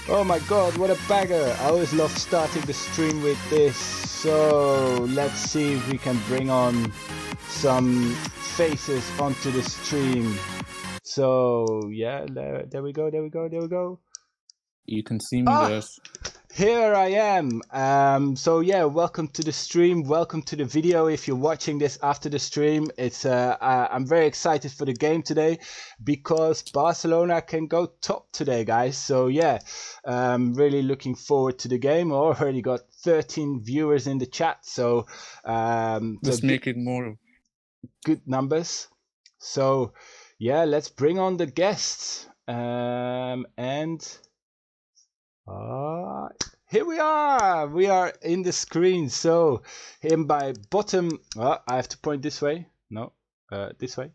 Oh my god, what a bagger! I always love starting the stream with this. So let's see if we can bring on some faces onto the stream. So yeah, there we go, there we go, there we go. You can see me, guys. Here I am. So yeah, welcome to the stream. Welcome to the video. If you're watching this after the stream, I'm very excited for the game today because Barcelona can go top today, guys. So yeah, really looking forward to the game. Already got 13 viewers in the chat, so let's make it more. Good numbers. So yeah, let's bring on the guests. Here we are. We are in the screen. So in by bottom, I have to point this way. No, this way.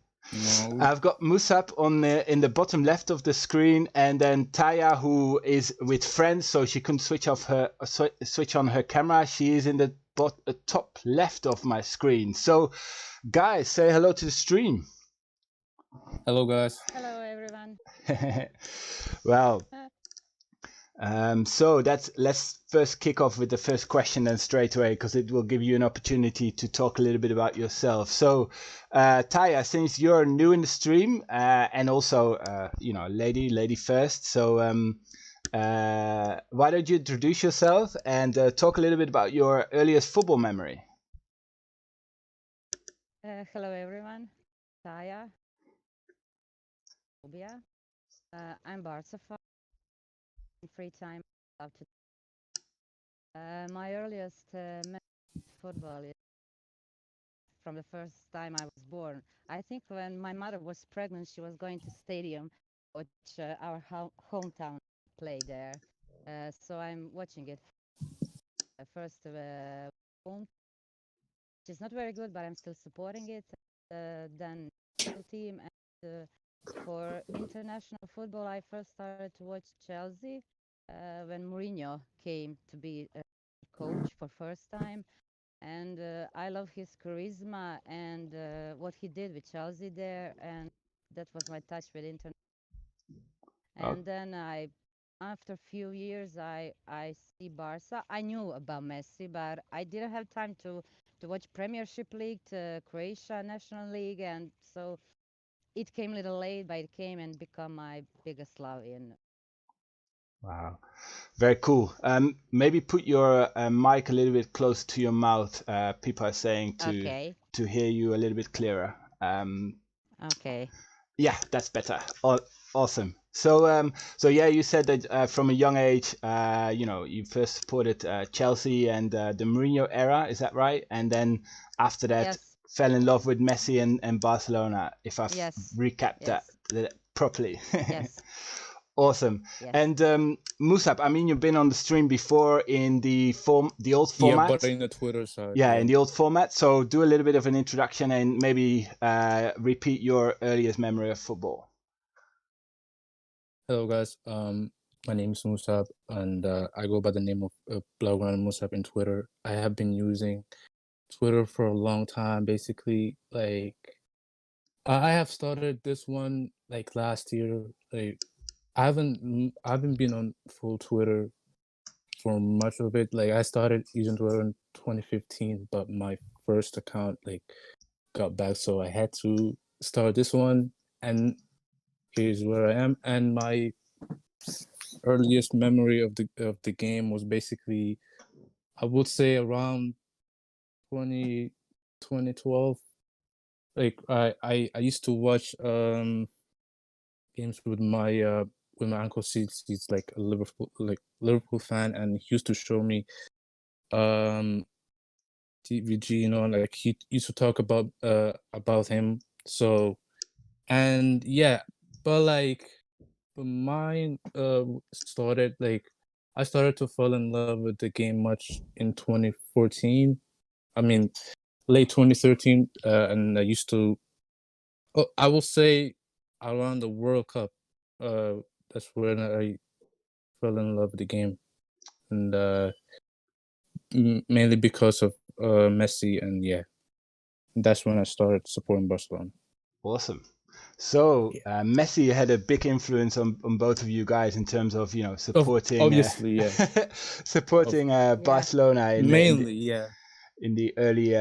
No. I've got Musab in the bottom left of the screen, and then Taja, who is with friends, so she couldn't switch on her camera. She is in the top left of my screen. So, guys, say hello to the stream. Hello, guys. Hello, everyone. Well. So let's first kick off with the first question then straight away, because it will give you an opportunity to talk a little bit about yourself. So, Taja, since you're new in the stream and also, lady first, so why don't you introduce yourself and talk a little bit about your earliest football memory? Hello, everyone. Taja. I'm Barca fan. In free time, I love to. My earliest football is from the first time I was born. I think when my mother was pregnant, she was going to stadium, which our hometown play there. So I'm watching it first home, which is not very good, but I'm still supporting it. Then team and for international football, I first started to watch Chelsea when Mourinho came to be a coach for first time. And I love his charisma and what he did with Chelsea there. And that was my touch with internet. And then after a few years, I see Barca. I knew about Messi, but I didn't have time to watch Premiership League, Croatia National League. And so it came a little late, but it came and become my biggest love in. Wow, very cool. Maybe put your mic a little bit closer to your mouth. People are saying to hear you a little bit clearer. Okay. Yeah, that's better. Awesome. So yeah, you said that from a young age, you first supported Chelsea and the Mourinho era. Is that right? And then after that, fell in love with Messi and Barcelona. If I've recapped that properly. Yes. Awesome. Yes. And Musab, I mean, you've been on the stream before in the old format. Yeah, but in the Twitter side. Yeah, in the old format. So do a little bit of an introduction and maybe repeat your earliest memory of football. Hello, guys. My name is Musab, and I go by the name of Blaugrana Musab in Twitter. I have been using Twitter for a long time. Basically, like I have started this one like last year. Like I haven't been on full Twitter for much of it. Like I started using Twitter in 2015, but my first account like got back, so I had to start this one, and here's where I am. And my earliest memory of the game was basically, I would say, around 2012. Like I used to watch games with my uncle. He's like a Liverpool fan, and he used to show me TVG, like he used to talk about him. So, and yeah, but like mine started, like I started to fall in love with the game much in 2014. I mean, late 2013, and I used to, I will say, around the World Cup. That's when I fell in love with the game, and mainly because of Messi, and yeah, that's when I started supporting Barcelona. Awesome. So Messi had a big influence on both of you guys in terms of supporting obviously, yeah. supporting Barcelona Mainly, yeah. in the early.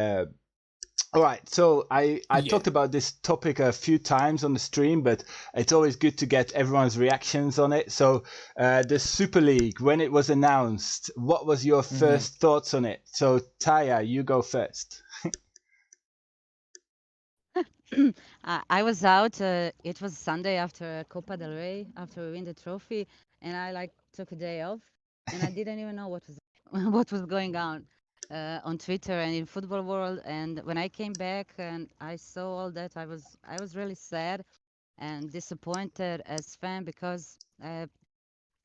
All right, so I talked about this topic a few times on the stream, but it's always good to get everyone's reactions on it. So the Super League, when it was announced, what was your first thoughts on it? So Taja, you go first. I was out. It was Sunday after Copa del Rey, after we win the trophy, and I took a day off, and I didn't even know what was what was going on Twitter and in football world. And when I came back and I saw all that, I was really sad and disappointed as fan because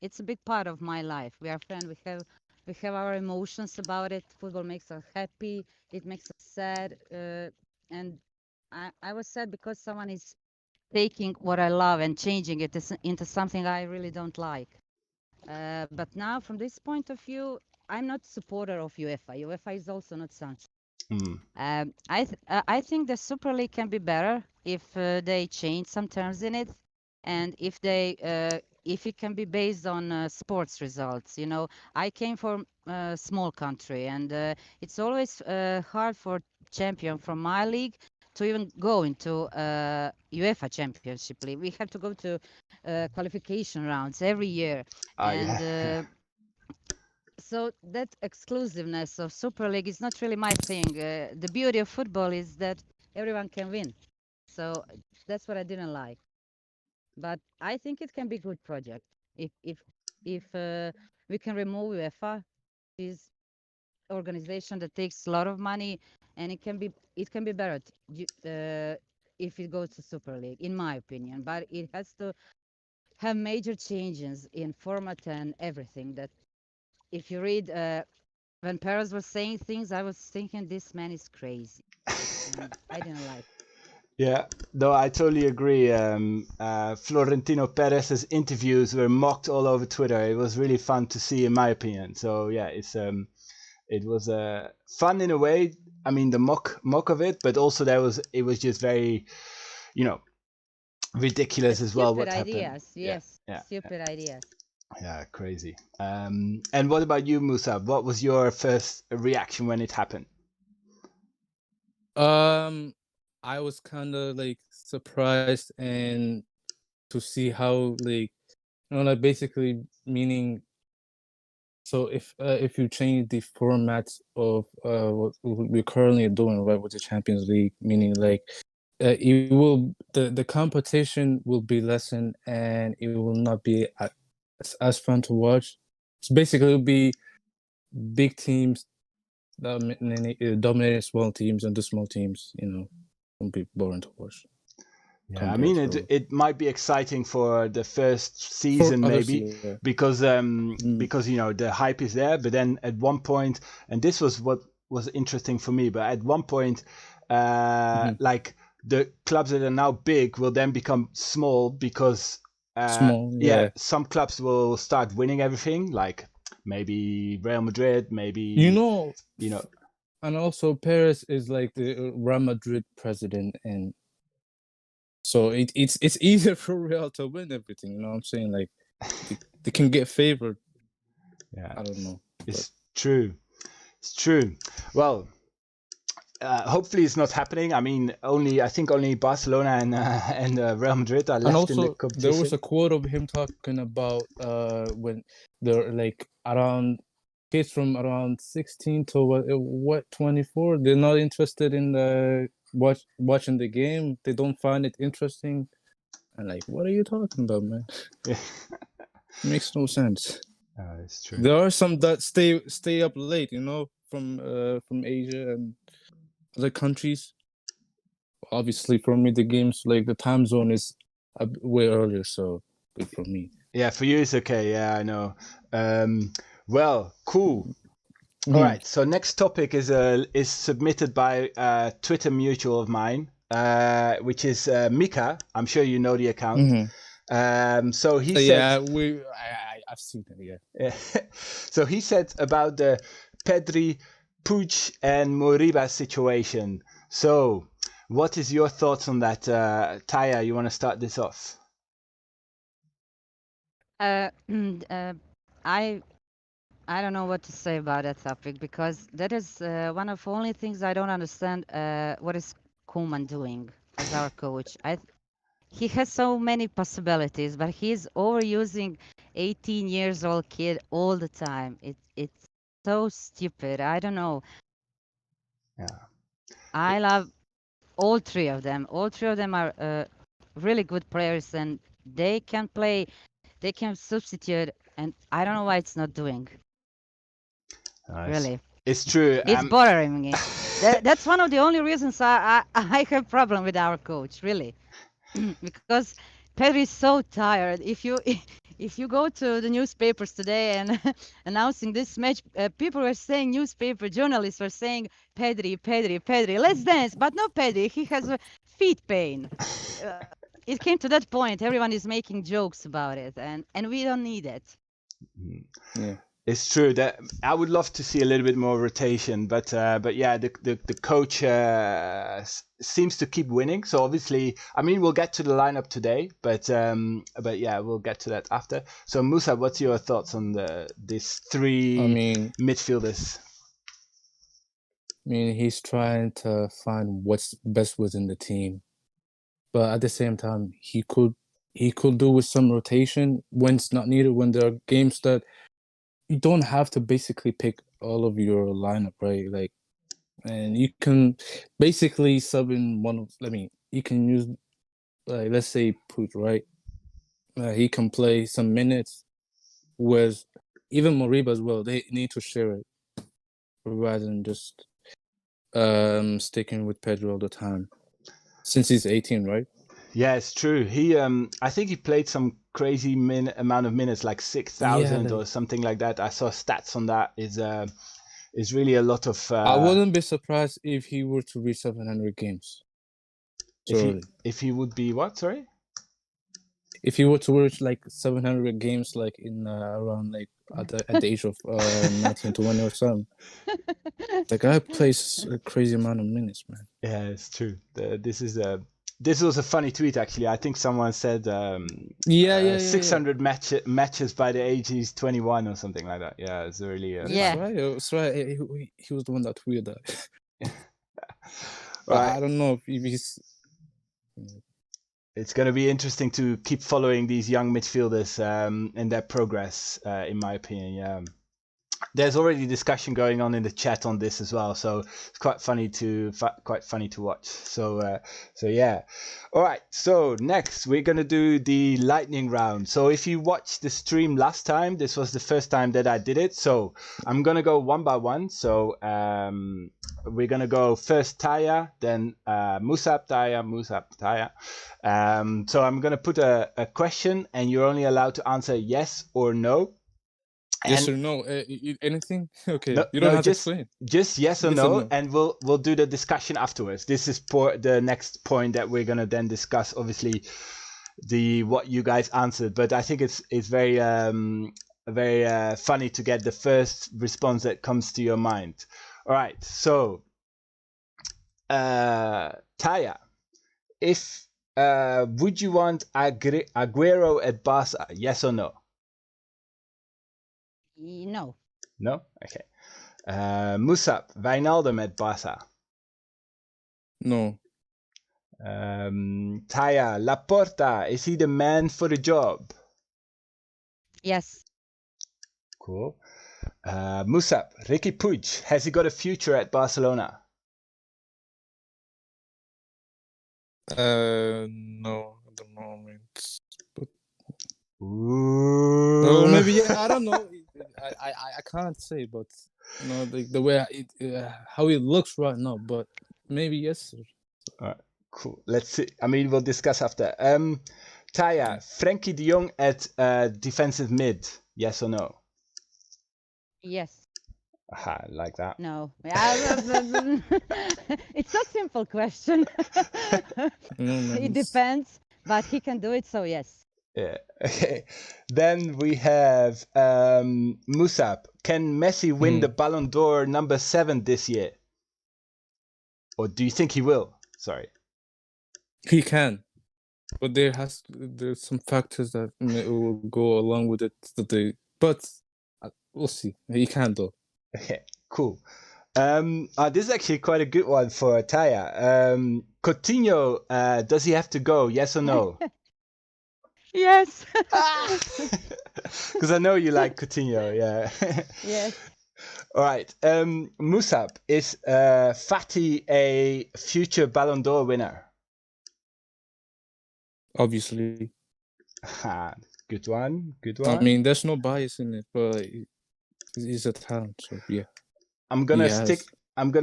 it's a big part of my life. We are friends. We have our emotions about it. Football makes us happy. It makes us sad. And I was sad because someone is taking what I love and changing it into something I really don't like. But now, from this point of view, I'm not supporter of UEFA. UEFA is also not such. I think the Super League can be better if they change some terms in it, and if it can be based on sports results. I came from a small country, and it's always hard for champion from my league to even go into UEFA Championship League. We have to go to qualification rounds every year, and so that exclusiveness of Super League is not really my thing. The beauty of football is that everyone can win. So that's what I didn't like. But I think it can be a good project if we can remove UEFA, this organization that takes a lot of money, and it can be better if it goes to Super League, in my opinion. But it has to have major changes in format and everything. That if you read when Paris was saying things, I was thinking this man is crazy, and I didn't like it. Yeah, no, I totally agree. Florentino Perez's interviews were mocked all over Twitter. It was really fun to see, in my opinion. So yeah, it was fun in a way. I mean, the mock of it, but also it was just very, ridiculous as well. What happened? Ideas, yes, stupid ideas. Yeah, crazy. And what about you, Musab? What was your first reaction when it happened? I was kind of surprised and to see how basically meaning. So if you change the formats of what we're currently doing, right, with the Champions League, meaning it will the competition will be lessened and it will not be as fun to watch. So basically, it'll be big teams dominating small teams, and the small teams, will be boring to watch. Yeah, I mean it might be exciting for the first season maybe because the hype is there, but then at one point, and this was what was interesting for me, but at one point like the clubs that are now big will then become small because some clubs will start winning everything, like maybe Real Madrid, maybe and also Paris is like the Real Madrid president, and so it's easier for Real to win everything. You know what I'm saying? Like they can get favored. Yeah, I don't know. It's true. It's true. Well, hopefully it's not happening. I mean, I think only Barcelona and Real Madrid are left in the competition. There was a quote of him talking about when they're around kids from around 16 to what 24. They're not interested in watching the game. They don't find it interesting. And what are you talking about, man? It makes no sense. It's true. There are some that stay up late, from Asia and other countries. Obviously, for me, the games the time zone is way earlier, so good for me. Yeah, for you it's okay. Yeah, I know. Well, cool. All right. So next topic is submitted by a Twitter mutual of mine, which is Mika. I'm sure you know the account. So he said, I've seen it. Yeah. So he said about the Pedri, Puig, and Moriba situation. So What is your thoughts on that? Taja, you want to start this off? I I don't know what to say about that topic because that is one of the only things I don't understand. What is Koeman doing as our coach? He has so many possibilities, but he's overusing 18 years old kid all the time. It's so stupid. I don't know. Yeah. I love all three of them. All three of them are really good players, and they can play. They can substitute, and I don't know why it's not doing. Really, it's true. it's bothering me. That's one of the only reasons I have problem with our coach. Really, because Pedri is so tired. If you go to the newspapers today and announcing this match, people were saying, newspaper journalists were saying, Pedri, Pedri, Pedri, let's dance. But no Pedri, he has a feet pain. It came to that point. Everyone is making jokes about it, and we don't need it. Yeah. It's true that I would love to see a little bit more rotation, but yeah, the coach seems to keep winning. So obviously, I mean, we'll get to the lineup today, but yeah, we'll get to that after. So Musab, what's your thoughts on these three midfielders? I mean, he's trying to find what's best within the team, but at the same time, he could do with some rotation when it's not needed. When there are games that you don't have to basically pick all of your lineup, right? Like, and you can basically sub in one of. I mean, you can use, like, let's say Put, right? He can play some minutes, whereas even Moriba as well. They need to share it rather than just sticking with Pedro all the time. Since he's 18, right? Yeah, it's true. He, I think he played some crazy amount of minutes, like 6,000 or something like that. I saw stats on that. Is really a lot of. I wouldn't be surprised if he were to reach 700 games. If he would be what? Sorry. If he were to reach like 700 games, like in around like at the age of 19 to 20 or something, the guy plays a crazy amount of minutes, man. Yeah, it's true. This was a funny tweet, actually. I think someone said 600 matches by the age he's 21 or something like that. Yeah, it's really That's right. He was the one that tweeted that. Right. I don't know if he's. It's going to be interesting to keep following these young midfielders and their progress, in my opinion. Yeah. There's already discussion going on in the chat on this as well, so it's quite funny to watch. So yeah. All right. So next we're gonna do the lightning round. So if you watched the stream last time, this was the first time that I did it. So I'm gonna go one by one. So we're gonna go first Taja, then Musab, Taja. So I'm gonna put a question, and you're only allowed to answer yes or no. Yes or no? Anything? Okay. No, you don't have to explain. Just yes or no, and we'll do the discussion afterwards. This is the next point that we're gonna then discuss. Obviously, what you guys answered, but I think it's very funny to get the first response that comes to your mind. All right, so Taja, if would you want Aguero at Barca? Yes or no? No. No? Okay. Musab, Wijnaldum at Barca? No. Taja, Laporta, is he the man for the job? Yes. Cool. Musab, Ricky Puig, has he got a future at Barcelona? No, at the moment. But... Ooh. Oh, maybe yeah. I don't know. I can't say, but you know, the way how it looks right now. But maybe yes. All right, cool. Let's see. I mean, we'll discuss after. Taja, Frenkie de Jong at defensive mid. Yes or no? Yes. Aha, like that. No. It's a simple question. It depends, but he can do it, so yes. Yeah. Okay. Then we have Musab. Can Messi win the Ballon d'Or number 7 this year? Or do you think he will? Sorry. He can, but there's some factors that will go along with it. But we'll see. He can though. Okay, cool. This is actually quite a good one for Taya. Coutinho, does he have to go? Yes or no? Yes. Because I know you like Coutinho, yeah. Yes. All right. Musab, is Fati a future Ballon d'Or winner? Obviously, Good one. Good I one. mean, there's no bias in it, but he's a talent. So yeah, I'm gonna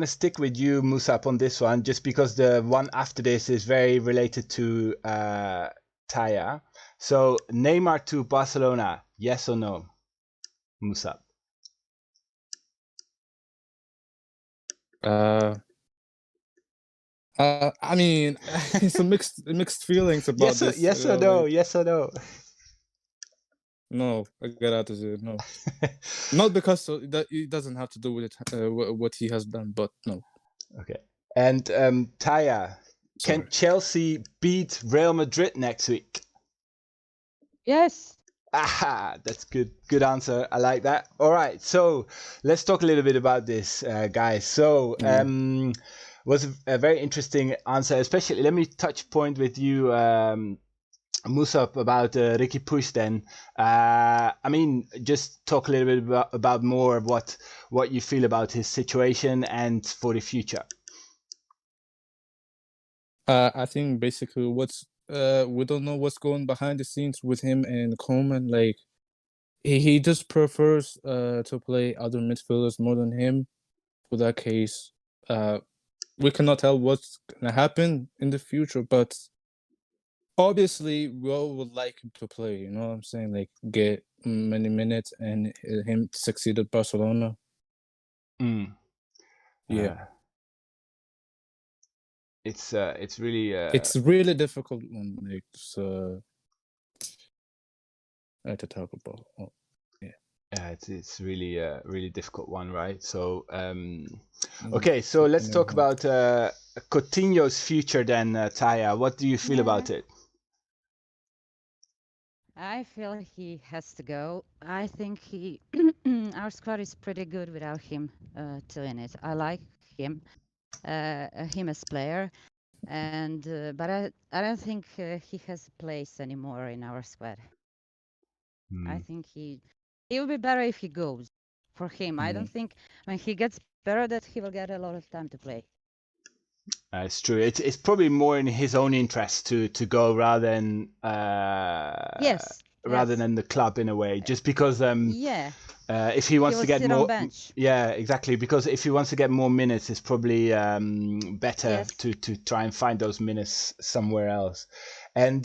stick with you, Musab, on this one, just because the one after this is very related to Taya. So Neymar to Barcelona, yes or no, Musab? I mean, it's a mixed feelings about this. Yes or no? Like, Yes or no? no, I gotta to say no. Not because that it doesn't have to do with it, what he has done, but no. Okay. And Taya, can Sorry. Chelsea beat Real Madrid next week? Yes. Aha, that's good. Good answer. I like that. All right, so let's talk a little bit about this, guys. So, was a very interesting answer. Especially, let me touch point with you, Musab, about Ricky Puig. Then, I mean, just talk a little bit about more of what you feel about his situation and for the future. I think basically we don't know what's going behind the scenes with him and Coleman. Like he just prefers to play other midfielders more than him. For that case, we cannot tell what's gonna happen in the future, but obviously we all would like him to play. You know what I'm saying? Like get many minutes and him succeed at Barcelona. Yeah. It's really It's really difficult one, like to talk about. Oh, yeah. it's really really difficult one, right? So okay, so let's talk about Coutinho's future then, Taya. What do you feel about it? I feel he has to go. I think our squad is pretty good without him doing it. I like him, him as player, and but I don't think he has a place anymore in our squad. I think he will be better if he goes. For him, I don't think when he gets better that he will get a lot of time to play. It's true. It's probably more in his own interest to go rather than rather than the club in a way. Just because if he wants to get more, yeah, exactly. Because if he wants to get more minutes, it's probably better to try and find those minutes somewhere else. And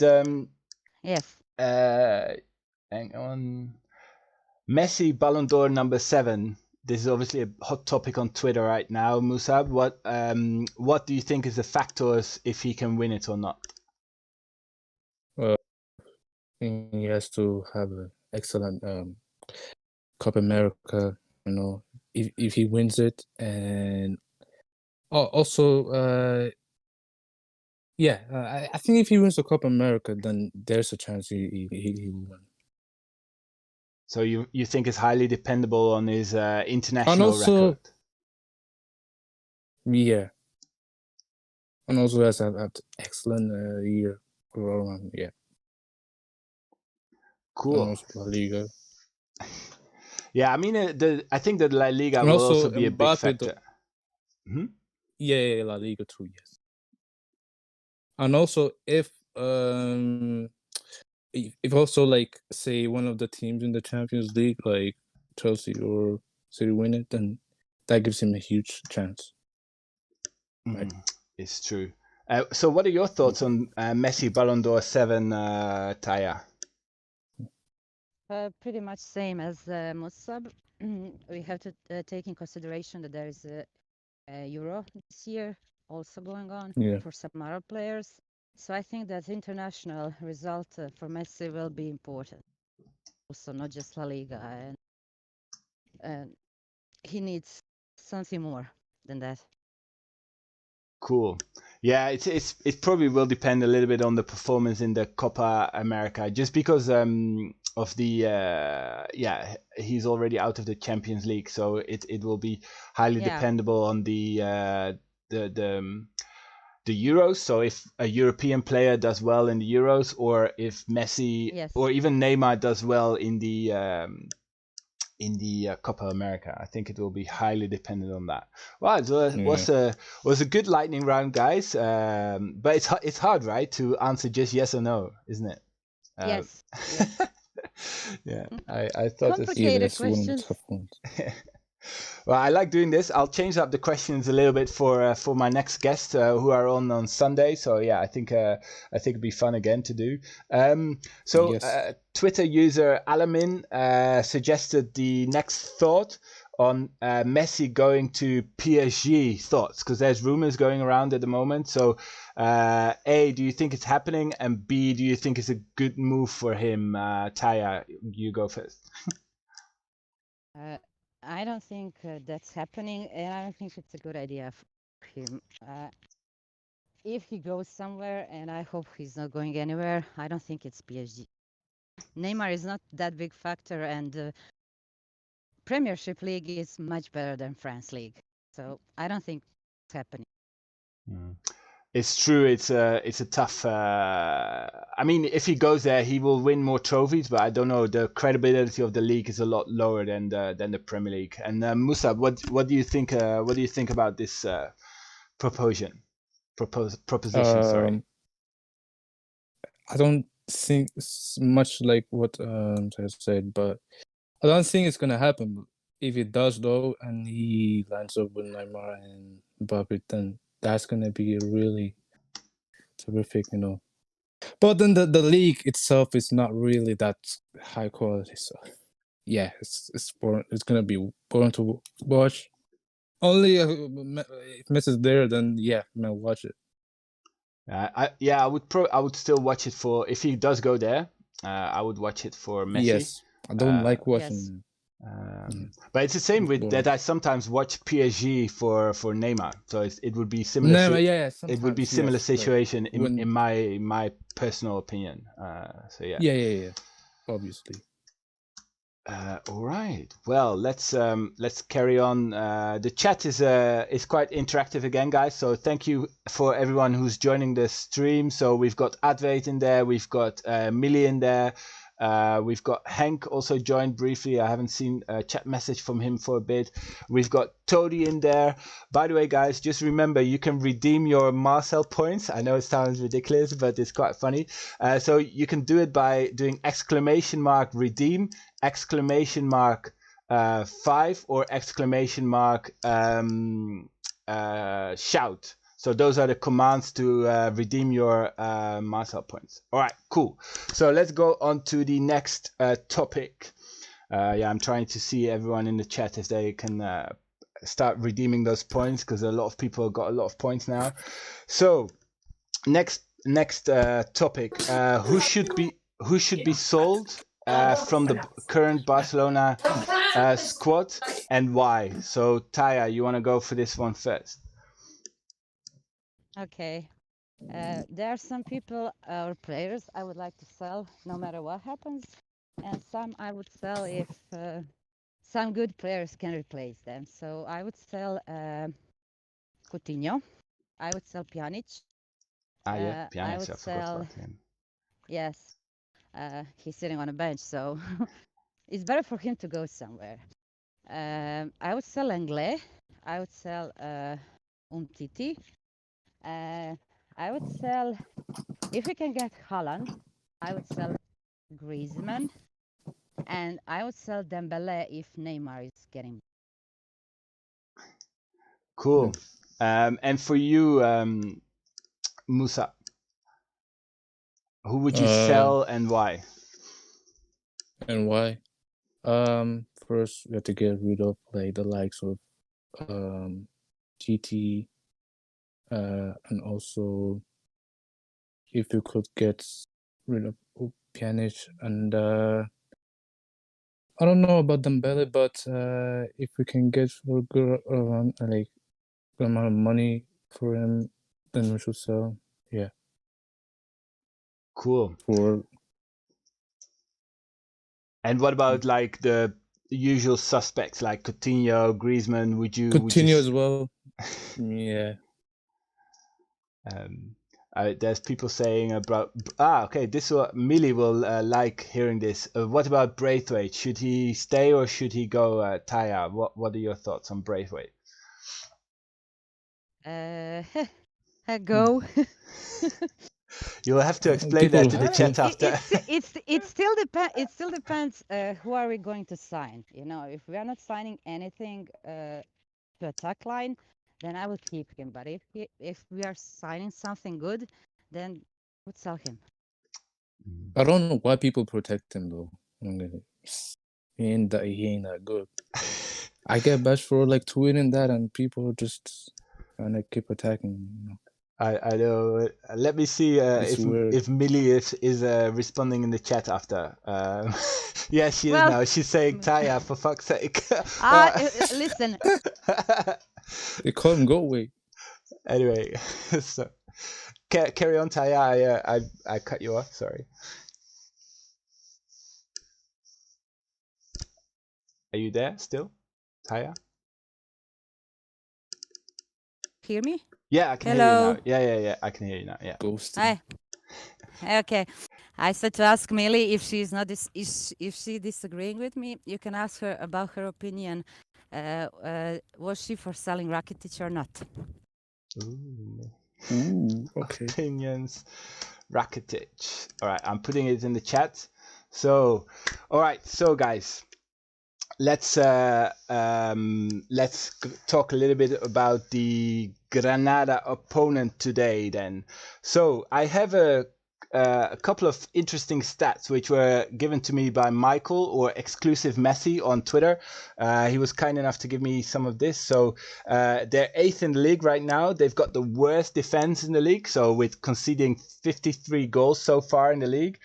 hang on, Messi Ballon d'Or number 7. This is obviously a hot topic on Twitter right now. Musab, what do you think is the factors if he can win it or not? I think he has to have an excellent Copa America. You know, if he wins it, and also I think if he wins the Copa America, then there's a chance he will win. So you think it's highly dependable on his international record? Yeah. And also has an excellent year around, yeah. Cool. And also La Liga. Yeah, I mean, I think that La Liga will also be a big factor. Yeah, La Liga too, yes. And also if also like say one of the teams in the Champions League, like Chelsea or City, win it, then that gives him a huge chance. Right. It's true. So what are your thoughts on Messi Ballon d'Or 7, Taya? Pretty much same as Musab. We have to take in consideration that there is a Euro this year also going on for some other players. So I think that international result for Messi will be important. Also, not just La Liga, and he needs something more than that. Cool. Yeah, it probably will depend a little bit on the performance in the Copa America, just because of the he's already out of the Champions League, so it will be highly Yeah. dependable on the Euros. So if a European player does well in the Euros, or if Messi Yes. or even Neymar does well in the Copa America, I think it will be highly dependent on that. Well, it was a good lightning round, guys. But it's hard, right, to answer just yes or no, isn't it? Yes. Yes. Yeah, I thought it's Complicated questions. well, I like doing this. I'll change up the questions a little bit for my next guest who are on Sunday. So yeah, I think it'd be fun again to do. So Yes. Twitter user Alamin suggested the next thought on Messi going to PSG. Thoughts, because there's rumors going around at the moment. So A, do you think it's happening? And B, do you think it's a good move for him? Taja, you go first. I don't think that's happening, and I don't think it's a good idea for him. If he goes somewhere, and I hope he's not going anywhere, I don't think it's PSG. Neymar is not that big factor, and Premiership League is much better than France League. So I don't think it's happening. It's true. It's a tough. I mean, if he goes there, he will win more trophies, but I don't know. The credibility of the league is a lot lower than the Premier League. And Musab, what do you think? What do you think about this proposition? Sorry. I don't think it's much like what I said, but I don't think it's gonna happen. If it does, though, and he lands up with Neymar and Mbappe, then that's gonna be really terrific, you know. But then the league itself is not really that high quality, so yeah, it's boring. It's gonna be boring to watch. Only if Messi's there, then yeah, man, watch it. I would still watch it for if he does go there. I would watch it for Messi. Yes, I don't like Yes. watching. But it's the same with boring. that. I sometimes watch PSG for Neymar, so it would be similar. Neymar, yeah, it would be sometimes, similar yes, like situation when- in my personal opinion. So yeah. Yeah, obviously. All right. Well, let's carry on. The chat is quite interactive again, guys. So thank you for everyone who's joining the stream. So we've got Advait in there, we've got Millie in there, we've got Henk also joined briefly. I haven't seen a chat message from him for a bit. We've got Toadie in there. By the way, guys, just remember you can redeem your Marcel points. I know it sounds ridiculous, but it's quite funny. So you can do it by doing !redeem, !5, or !shout. So those are the commands to redeem your Marcel points. All right, cool. So let's go on to the next topic. I'm trying to see everyone in the chat if they can start redeeming those points, because a lot of people got a lot of points now. So next topic: who should be sold from the current Barcelona squad, and why? So Taja, you want to go for this one first? Okay. There are some people or players I would like to sell no matter what happens, and some I would sell if some good players can replace them. So I would sell Coutinho. I would sell Pjanic. Pjanic, I would sell. Yes, he's sitting on a bench, so it's better for him to go somewhere. I would sell Lenglet. I would sell Umtiti. I would sell, if we can get Haaland, I would sell Griezmann, and I would sell Dembele if Neymar is getting. Cool. And for you, Musa, who would you sell and why? And why? First we have to get rid of like the likes of GT, and also if you could get rid of Pjanic, and I don't know about Dembele, but if we can get for good like good amount of money for him, Then Musab, yeah. Cool. For And what about like the usual suspects like Coutinho, Griezmann? Would you Coutinho as well. Yeah. There's people saying about okay, this will Millie will like hearing this. What about Braithwaite? Should he stay or should he go? Taja, what are your thoughts on Braithwaite? Go. You'll have to explain People that to the have to. chat after. It still depends who are we going to sign. You know, if we are not signing anything to attack line, then I will keep him. But if we are signing something good, then I would sell him. I don't know why people protect him though. He ain't that good. I get bashed for like tweeting that, and people just trying to keep attacking. You know. I know. Let me see if Millie is responding in the chat after. Yeah, she is now. She's saying Taja for fuck's sake. Listen. They call him go away. Anyway, so carry on, Taja. I cut you off. Sorry. Are you there still, Taja? Hear me? Yeah, I can hear you now. Yeah. I can hear you now. Yeah. Ghosting. Hi. Okay. I said to ask Millie if she's not if she disagreeing with me. You can ask her about her opinion. Was she for selling Rakitic or not? Ooh, okay. Opinions, Rakitic. All right, I'm putting it in the chat. So, all right, so guys, let's talk a little bit about the Granada opponent today. Then, so I have a couple of interesting stats which were given to me by Michael, or Exclusive Messi, on Twitter. He was kind enough to give me some of this. So they're 8th in the league right now. They've got the worst defense in the league, so with conceding 53 goals so far in the league.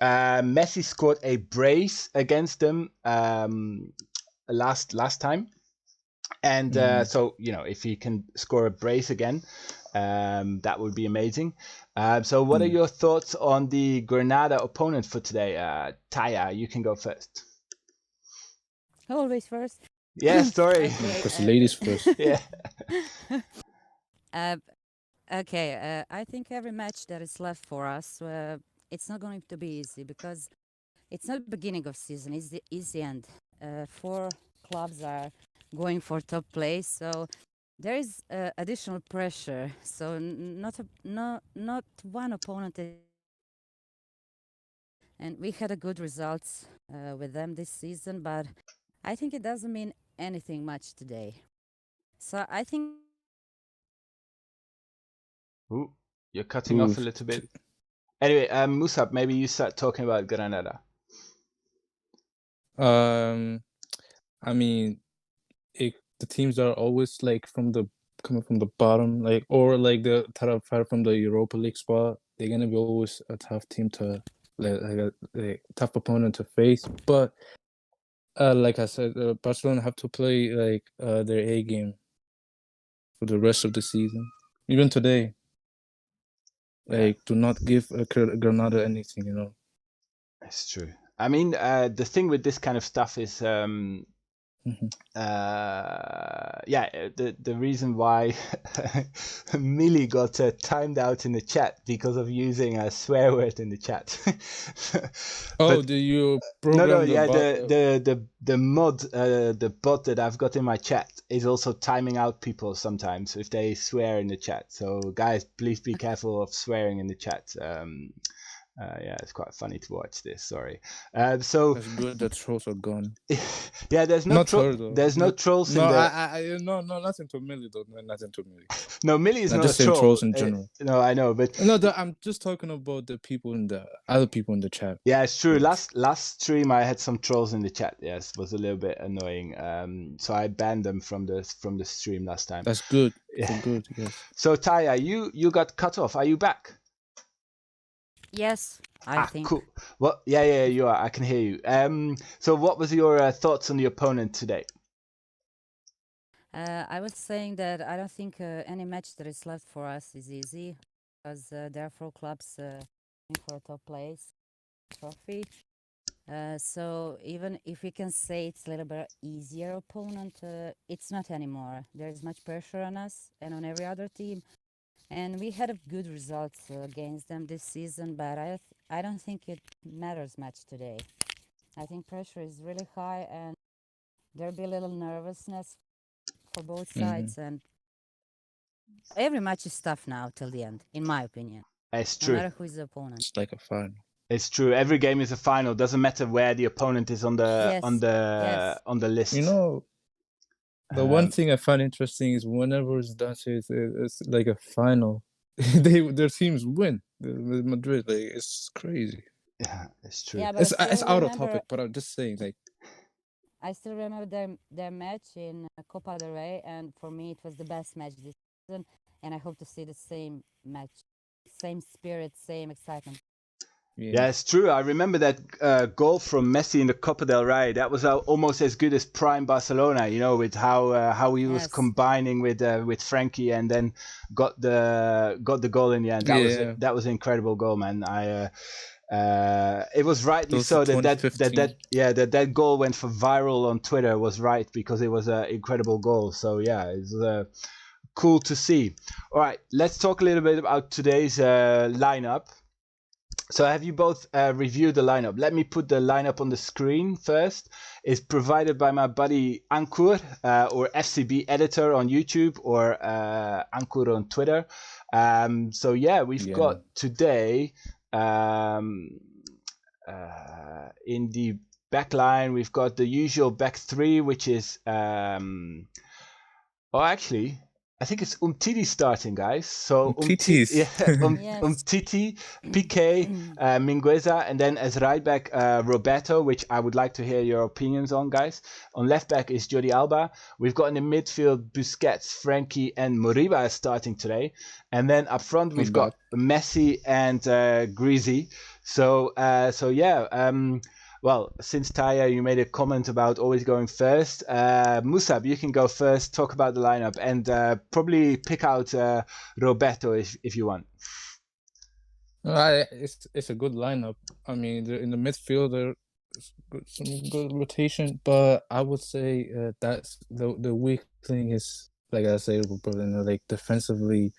Messi scored a brace against them last time. And so, you know, if he can score a brace again, that would be amazing. So what are your thoughts on the Granada opponent for today? Taja, you can go first. Always first. Yeah, sorry. Because ladies first. Yeah. Okay, I think every match that is left for us, it's not going to be easy because it's not the beginning of season, it's the end. 4 clubs are going for top place, so there is additional pressure. So not one opponent, and we had a good results with them this season, but I think it doesn't mean anything much today. So I think. Ooh, you're cutting off a little bit. Anyway, Musab, maybe you start talking about Granada. I mean, the teams are always like coming from the bottom, like, or like the top 5 from the Europa League spot. They're gonna be always a tough team to like a tough opponent to face. But like I said, Barcelona have to play like their A game for the rest of the season, even today. Like, do not give Granada anything, you know. That's true. I mean, the thing with this kind of stuff is, the reason why Millie got timed out in the chat because of using a swear word in the chat. Do you program the mod, the bot that I've got in my chat is also timing out people sometimes if they swear in the chat. So guys, please be careful of swearing in the chat. It's quite funny to watch this. Sorry. So it's good that trolls are gone. Yeah, there's no trolls in the. No, nothing to Millie though. Nothing to Millie. No, Millie is not just a troll. Trolls in general. No, I know, but no, I'm just talking about the people in the other people in the chat. Yeah, it's true. Last stream I had some trolls in the chat. Yes, was a little bit annoying. So I banned them from the stream last time. That's good. Yeah. Good. Yes. So Taja, you got cut off. Are you back? Yes, I think. Cool. Well, yeah, you are. I can hear you. So what was your thoughts on the opponent today? I was saying that I don't think any match that is left for us is easy because there are 4 clubs for a top place trophy. So even if we can say it's a little bit easier opponent, it's not anymore. There is much pressure on us and on every other team, and we had a good results against them this season. But I don't think it matters much today. I think pressure is really high, and there'll be a little nervousness for both sides, and every match is tough now till the end, in my opinion. It's No true. matter who is the opponent. It's like a final. It's true. Every game is a final. Doesn't matter where the opponent is on the Yes. Yes. on the list. You know, the one thing I find interesting is whenever it's done, it's like a final. Their teams win. Madrid, like it's crazy. Yeah, it's true. Yeah, but It's out of topic, but I'm just saying, like, I still remember their match in Copa del Rey, and for me it was the best match this season. And I hope to see the same match, same spirit, same excitement. Yeah, it's true. I remember that goal from Messi in the Copa del Rey. That was almost as good as prime Barcelona. You know, with how he was Yes. combining with Frankie, and then got the goal in the end. That was an incredible goal, man. It was rightly so that goal went for viral on Twitter was right because it was an incredible goal. So yeah, it's cool to see. All right, let's talk a little bit about today's lineup. So have you both reviewed the lineup? Let me put the lineup on the screen first. It's provided by my buddy Ankur, or FCB Editor on YouTube, or Ankur on Twitter. So yeah, we've got today in the back line, we've got the usual back three, which is actually, I think it's Umtiti starting, guys. So Umtiti, Piqué, Mingueza, and then as right back, Roberto, which I would like to hear your opinions on, guys. On left back is Jordi Alba. We've got in the midfield Busquets, Frankie, and Moriba starting today. And then up front we've got Messi and Greasy. So yeah. Well, since Taja, you made a comment about always going first. Musab, you can go first, talk about the lineup, and probably pick out Roberto if you want. It's a good lineup. I mean, in the midfield, there's some good rotation, but I would say that's the weak thing is, like I say, like defensively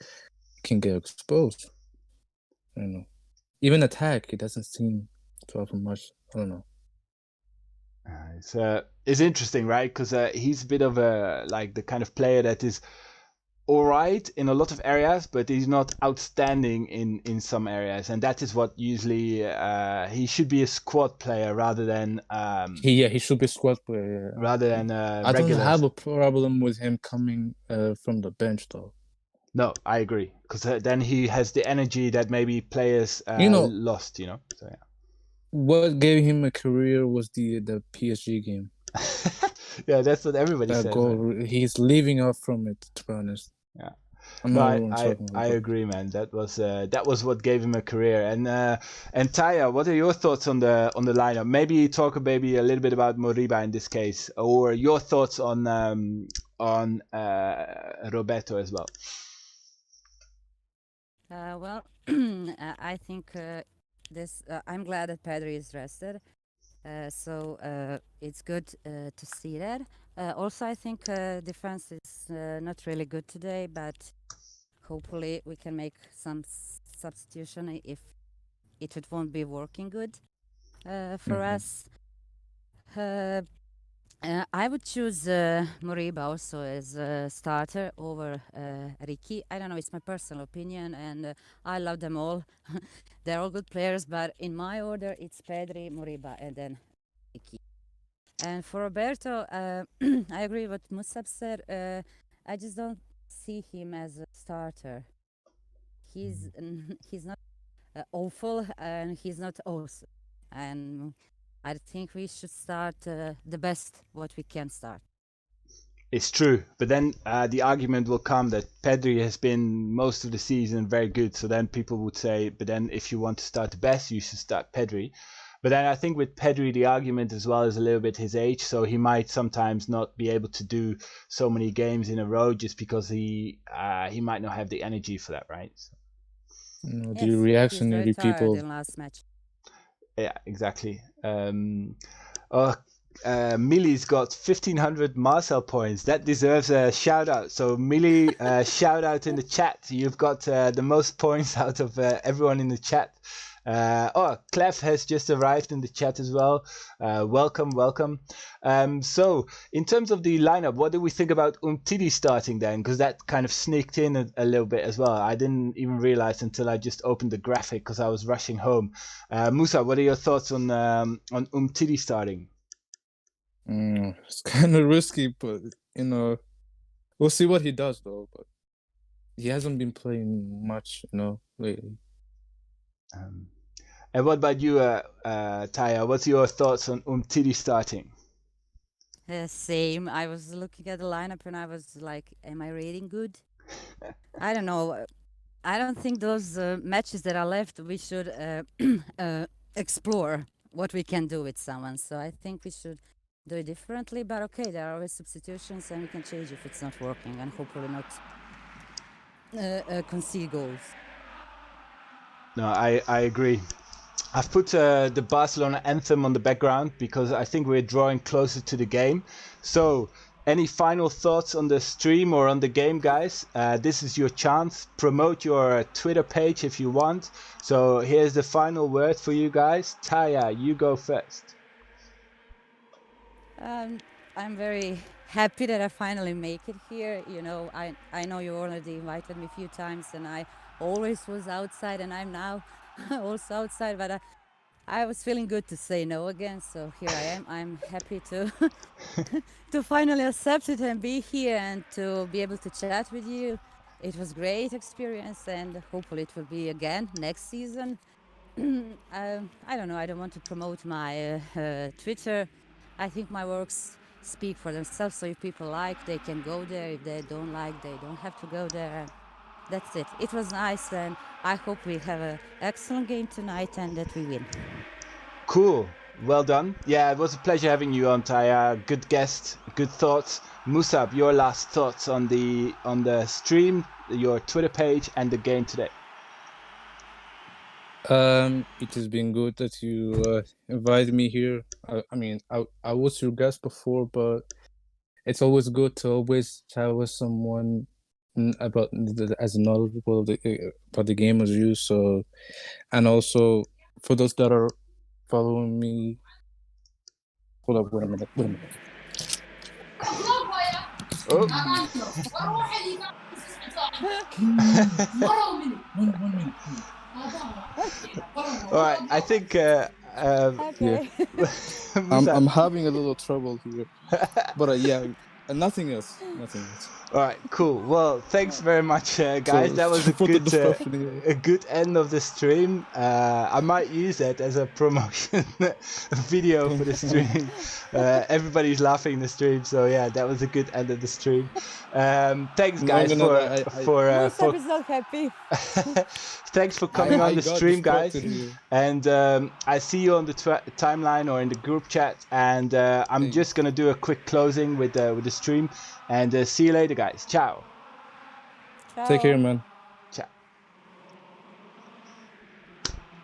can get exposed. I don't know. Even attack, it doesn't seem to offer much. I don't know. It's interesting, right? Because he's a bit of the kind of player that is all right in a lot of areas, but he's not outstanding in some areas, and that is what usually he should be a squad player rather than he should be a squad player rather than I don't have a problem with him coming from the bench though. No, I agree, because then he has the energy that maybe players lost. So yeah. What gave him a career was the PSG game. Yeah, that's what everybody says. Goal, he's leaving off from it, to be honest. Yeah. I agree, man. That was what gave him a career. And Taja, what are your thoughts on the lineup? Maybe talk a little bit about Moriba in this case, or your thoughts on Roberto as well. Well, I think I'm glad that Pedri is rested. So it's good to see that. Also, I think defense is not really good today, but hopefully we can make some substitution if it won't be working good for us. I would choose Moriba also as a starter over Ricky. I don't know, it's my personal opinion, and I love them all. They're all good players, but in my order, it's Pedri, Moriba, and then Ricky. And for Roberto, I agree with what Musab said. I just don't see him as a starter. He's not awful, and he's not awesome. And I think we should start the best what we can start. It's true, but then the argument will come that Pedri has been most of the season very good. So then people would say, but then if you want to start the best, you should start Pedri. But then I think with Pedri, the argument as well is a little bit his age, so he might sometimes not be able to do so many games in a row just because he might not have the energy for that, right? So, The Yes, he's very reactionary tired people. in last match. yeah, exactly. Millie's got 1,500 Marcel points. That deserves a shout out. So Millie, shout out in the chat. You've got the most points out of everyone in the chat. Clef has just arrived in the chat as well. Welcome. So in terms of the lineup, what do we think about Umtiti starting then? Because that kind of sneaked in a little bit as well. I didn't even realize until I just opened the graphic because I was rushing home. Musa, what are your thoughts on Umtiti starting? It's kind of risky, but we'll see what he does though. But he hasn't been playing much, lately. And what about you, Taja? What's your thoughts on Umtiti starting? Same. I was looking at the lineup and I was like, am I rating good? I don't know. I don't think those matches that are left, we should explore what we can do with someone. So I think we should do it differently. But okay, there are always substitutions and we can change if it's not working and hopefully not concede goals. No, I agree. I've put the Barcelona anthem on the background because I think we're drawing closer to the game. So, any final thoughts on the stream or on the game, guys? This is your chance. Promote your Twitter page if you want. So, here's the final word for you guys. Taja, you go first. I'm very happy that I finally make it here. I know you already invited me a few times and I always was outside and I'm now also outside, but I was feeling good to say no again, so here I am. I'm happy to to finally accept it and be here and to be able to chat with you. It was great experience and hopefully it will be again next season. I don't know, I don't want to promote my Twitter. I think my works speak for themselves, so if people like, they can go there. If they don't like, they don't have to go there. That's it. It was nice and I hope we have an excellent game tonight and that we win. Cool. Well done. Yeah, it was a pleasure having you on, Taja. Good guest, good thoughts. Musab, your last thoughts on the stream, your Twitter page, and the game today. It has been good that you invited me here. I was your guest before, but it's always good to always chat with someone about as knowledgeable about the game as you. So, and also for those that are following me. Hold up, wait a minute. Oh. 1 minute. All right, I think. Okay. I'm having a little trouble here, but yeah, nothing else. All right, cool. Well, thanks very much, guys. So, that was a good end of the stream. I might use that as a promotion video for the stream. Everybody's laughing in the stream, so yeah, that was a good end of the stream. Thanks, guys, Musab is not happy. Thanks for coming on the stream, guys. Here. And I see you on the timeline or in the group chat. And I'm just gonna do a quick closing with the stream. And see you later, guys. Ciao. Take care, man. Ciao.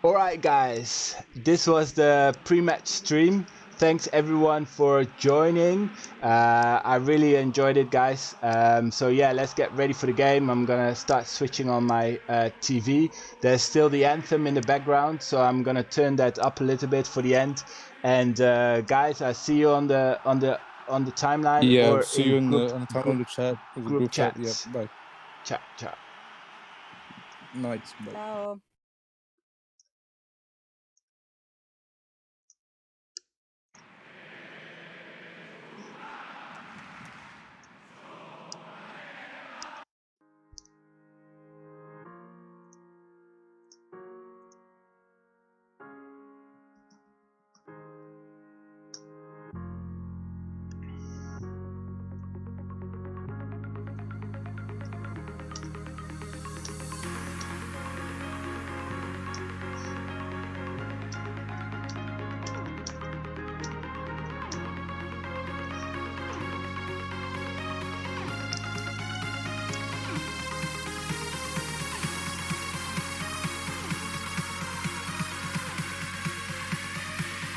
All right, guys. This was the pre-match stream. Thanks everyone for joining. I really enjoyed it, guys. So yeah, let's get ready for the game. I'm gonna start switching on my TV. There's still the anthem in the background, so I'm gonna turn that up a little bit for the end. And guys, I see you on the timeline. Yeah, or see you on the chat. Group chat. Yeah, bye. Ciao. Nice. Bye. Ciao.